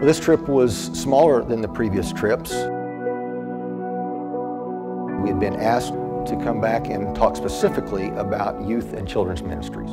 This trip was smaller than the previous trips. We had been asked to come back and talk specifically about youth and children's ministries.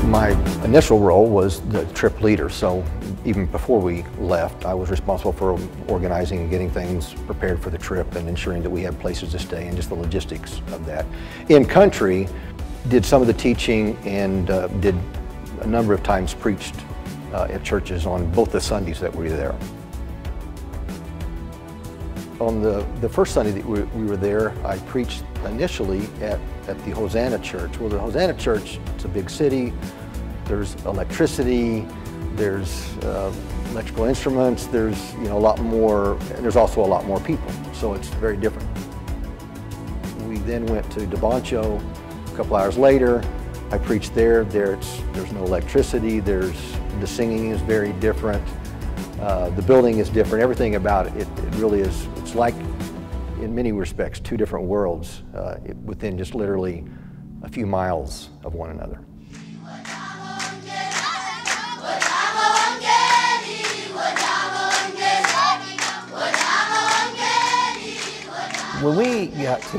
My initial role was the trip leader, so even before we left, I was responsible for organizing and getting things prepared for the trip and ensuring that we had places to stay and just the logistics of that. In country, did some of the teaching and did a number of times preached at churches on both the Sundays that we were there. On the first Sunday that we were there, I preached initially at the Hosanna Church. Well, the Hosanna Church, it's a big city. There's electricity, there's electrical instruments, there's a lot more, and there's also a lot more people, so it's very different. We then went to DeBoncho a couple hours later. I preached there. There's no electricity, the singing is very different, the building is different, everything about it. It really is, it's like, in many respects, two different worlds within just literally a few miles of one another. When we got to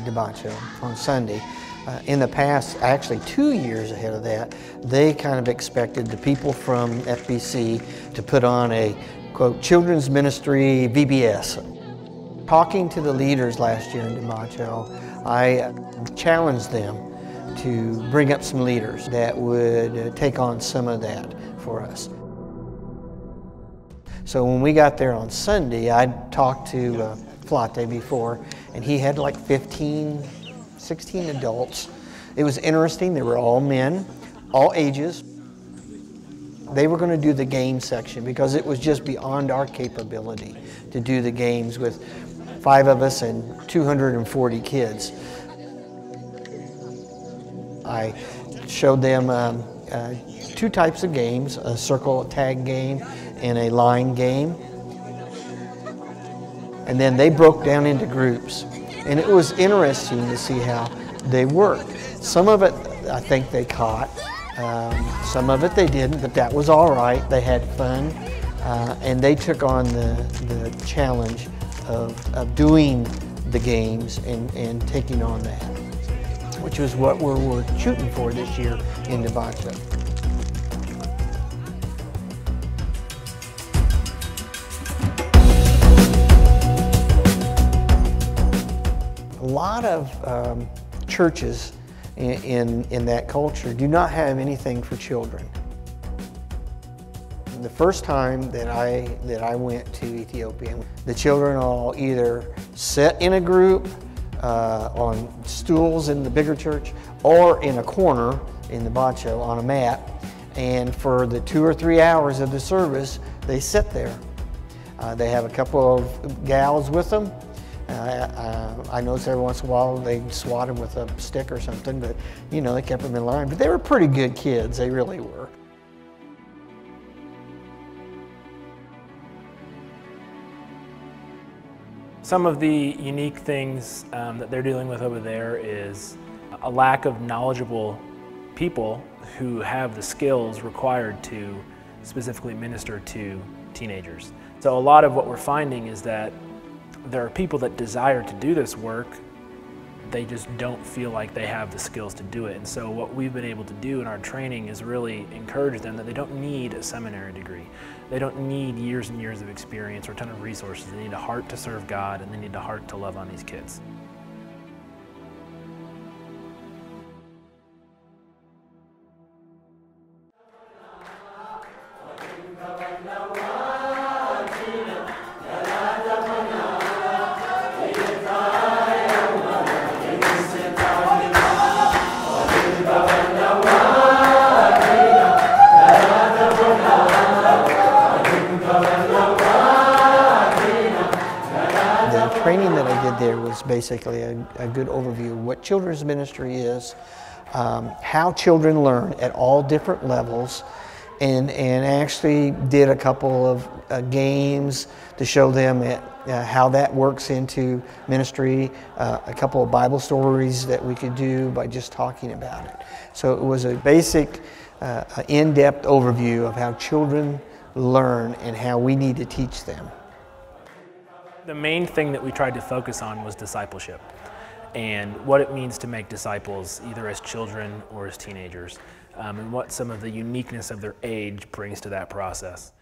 DeBoncho on Sunday, in the past, actually 2 years ahead of that, they kind of expected the people from FBC to put on a, quote, children's ministry VBS. Talking to the leaders last year in DeBoncho, I challenged them to bring up some leaders that would take on some of that for us. So when we got there on Sunday, I talked to Flate before, and he had like 16 adults. It was interesting. They were all men, all ages. They were going to do the game section because it was just beyond our capability to do the games with 5 of us and 240 kids. I showed them 2 types of games, a circle tag game and a line game. And then they broke down into groups. And it was interesting to see how they worked. Some of it I think they caught, some of it they didn't, but that was all right. They had fun, and they took on the challenge of doing the games and taking on that, which was what we're shooting for this year in DeBoncho. A lot of churches in that culture do not have anything for children. The first time that I went to Ethiopia, the children all either sit in a group on stools in the bigger church or in a corner in the Boncho on a mat, and for the 2 or 3 hours of the service they sit there. They have a couple of gals with them. I noticed every once in a while they'd swat them with a stick or something, but they kept them in line. But they were pretty good kids, they really were. Some of the unique things that they're dealing with over there is a lack of knowledgeable people who have the skills required to specifically minister to teenagers. So a lot of what we're finding is that there are people that desire to do this work, they just don't feel like they have the skills to do it. And so what we've been able to do in our training is really encourage them that they don't need a seminary degree. They don't need years and years of experience or a ton of resources. They need a heart to serve God, and they need a heart to love on these kids. basically a good overview of what children's ministry is, how children learn at all different levels, and actually did a couple of games to show them how that works into ministry, a couple of Bible stories that we could do by just talking about it. So it was a basic, in-depth overview of how children learn and how we need to teach them. The main thing that we tried to focus on was discipleship and what it means to make disciples either as children or as teenagers, and what some of the uniqueness of their age brings to that process.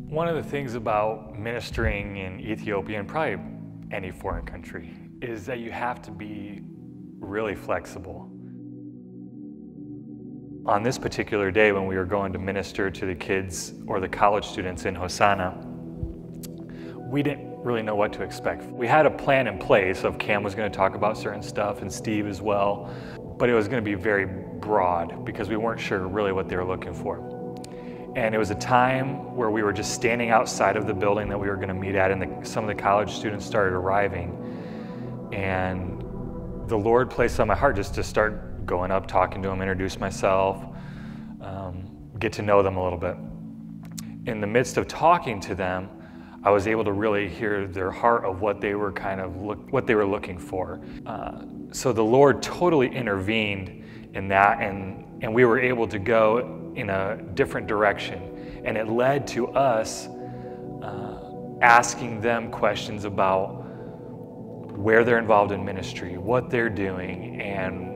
One of the things about ministering in Ethiopia, and probably any foreign country, is that you have to be really flexible. On this particular day when we were going to minister to the kids or the college students in Hosanna, we didn't really know what to expect. We had a plan in place of Cam was going to talk about certain stuff and Steve as well, but it was going to be very broad because we weren't sure really what they were looking for. And it was a time where we were just standing outside of the building that we were going to meet at, and some of the college students started arriving. And the Lord placed on my heart just to start going up, talking to them, introduce myself, get to know them a little bit. In the midst of talking to them, I was able to really hear their heart of what they were what they were looking for. So the Lord totally intervened in that, and we were able to go in a different direction, and it led to us asking them questions about where they're involved in ministry, what they're doing, and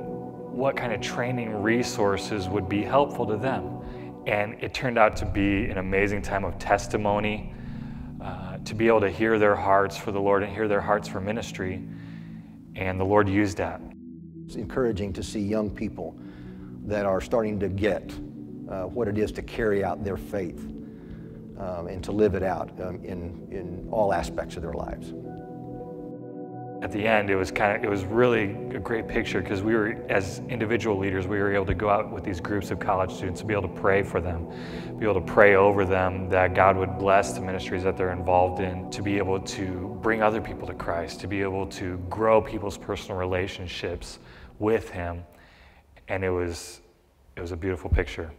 what kind of training resources would be helpful to them. And it turned out to be an amazing time of testimony, to be able to hear their hearts for the Lord and hear their hearts for ministry, and the Lord used that. It's encouraging to see young people that are starting to get what it is to carry out their faith and to live it out in all aspects of their lives. At the end, it was really a great picture because we were, as individual leaders, we were able to go out with these groups of college students to be able to pray for them, be able to pray over them that God would bless the ministries that they're involved in, to be able to bring other people to Christ, to be able to grow people's personal relationships with Him. And it was a beautiful picture.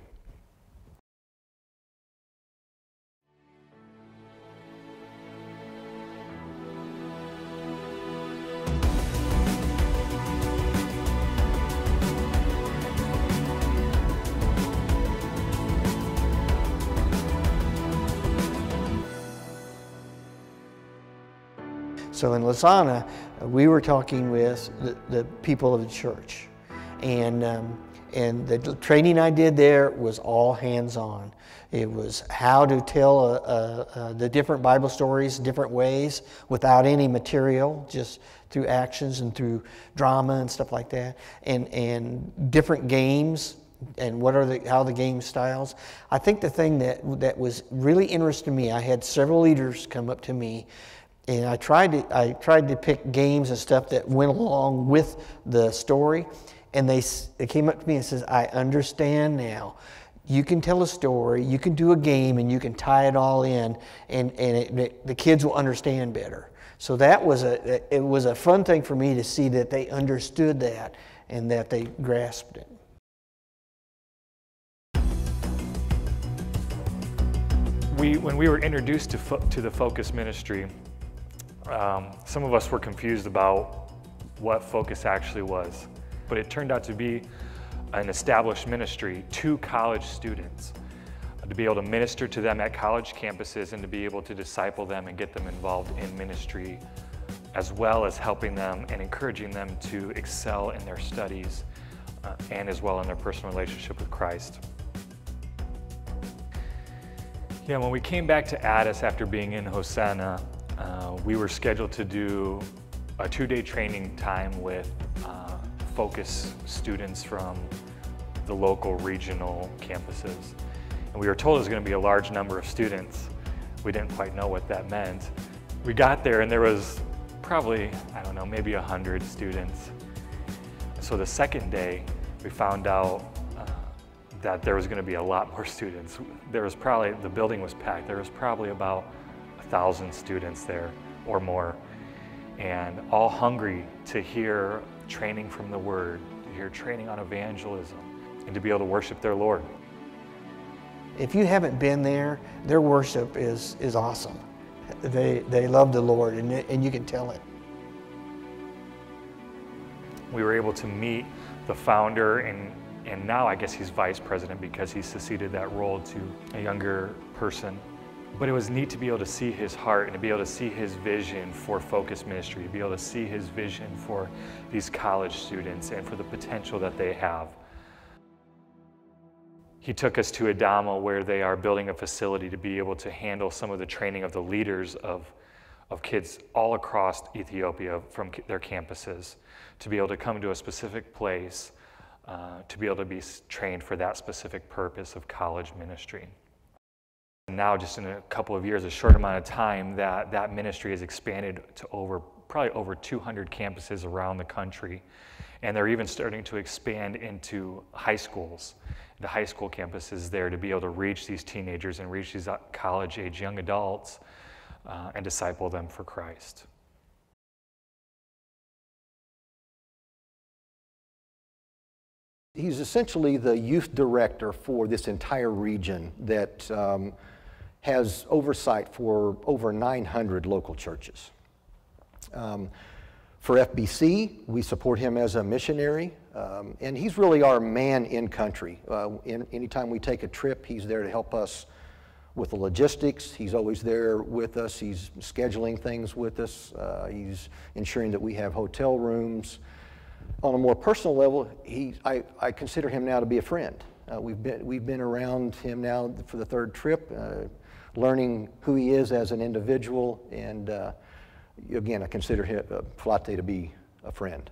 So in Lasana, we were talking with the people of the church, and the training I did there was all hands-on. It was how to tell the different Bible stories different ways without any material, just through actions and through drama and stuff like that, and different games and how the game styles. I think the thing that was really interesting to me, I had several leaders come up to me, and I tried to pick games and stuff that went along with the story, and they came up to me and says, "I understand now. You can tell a story, you can do a game, and you can tie it all in, and the kids will understand better." So it was a fun thing for me to see that they understood that and that they grasped it. When we were introduced to the Focus ministry, some of us were confused about what Focus actually was, but it turned out to be an established ministry to college students, to be able to minister to them at college campuses and to be able to disciple them and get them involved in ministry, as well as helping them and encouraging them to excel in their studies and as well in their personal relationship with Christ. Yeah, when we came back to Addis after being in Hosanna, we were scheduled to do a 2-day training time with Focus students from the local regional campuses. And we were told it was going to be a large number of students. We didn't quite know what that meant. We got there and there was probably, I don't know, maybe 100 students. So the second day, we found out that there was going to be a lot more students. The building was packed. There was probably about 1,000 students there or more, and all hungry to hear training from the Word, to hear training on evangelism, and to be able to worship their Lord. If you haven't been there, their worship is awesome. They love the Lord, and you can tell it. We were able to meet the founder, and now I guess he's vice president because he succeeded that role to a younger person. But it was neat to be able to see his heart and to be able to see his vision for Focus Ministry, to be able to see his vision for these college students and for the potential that they have. He took us to Adama, where they are building a facility to be able to handle some of the training of the leaders of kids all across Ethiopia from their campuses, to be able to come to a specific place, to be able to be trained for that specific purpose of college ministry. And now, just in a couple of years, a short amount of time, that ministry has expanded to probably over 200 campuses around the country. And they're even starting to expand into high schools, the high school campuses there, to be able to reach these teenagers and reach these college-age young adults and disciple them for Christ. He's essentially the youth director for this entire region that has oversight for over 900 local churches. For FBC, we support him as a missionary, and he's really our man in country. Anytime we take a trip, he's there to help us with the logistics. He's always there with us. He's scheduling things with us. He's ensuring that we have hotel rooms. On a more personal level, I consider him now to be a friend. We've been around him now for the third trip, learning who he is as an individual, and again, I consider him, Flate, to be a friend.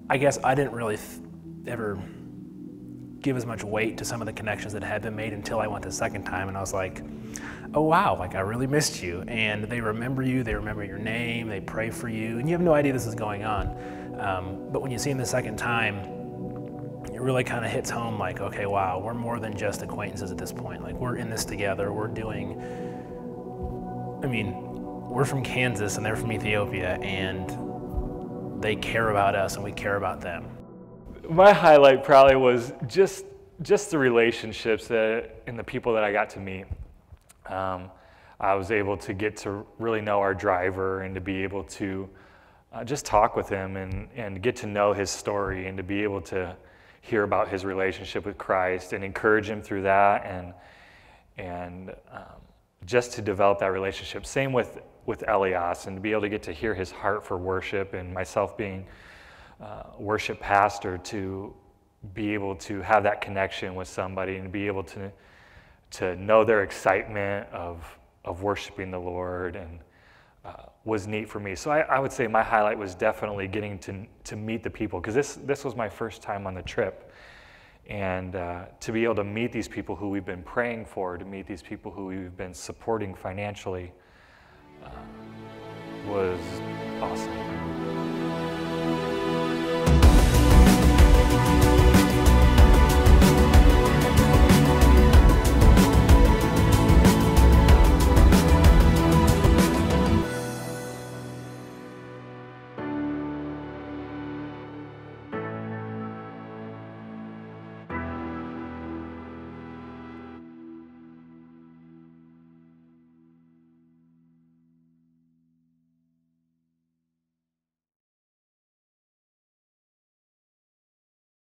I guess I didn't really ever give as much weight to some of the connections that had been made until I went the second time, and I was like, oh wow, like I really missed you. And they remember you, they remember your name, they pray for you, and you have no idea this is going on. But when you see them the second time, it really kind of hits home like, okay, wow, we're more than just acquaintances at this point. Like, we're in this together, we're from Kansas and they're from Ethiopia, and they care about us and we care about them. My highlight probably was just the relationships and the people that I got to meet. I was able to get to really know our driver and to be able to just talk with him and get to know his story and to be able to hear about his relationship with Christ and encourage him through that and just to develop that relationship. Same with Elias, and to be able to get to hear his heart for worship, and myself being worship pastor, to be able to have that connection with somebody and be able to know their excitement of worshiping the Lord, and was neat for me. So I would say my highlight was definitely getting to meet the people, because this was my first time on the trip, and to be able to meet these people who we've been praying for, to meet these people who we've been supporting financially, was awesome.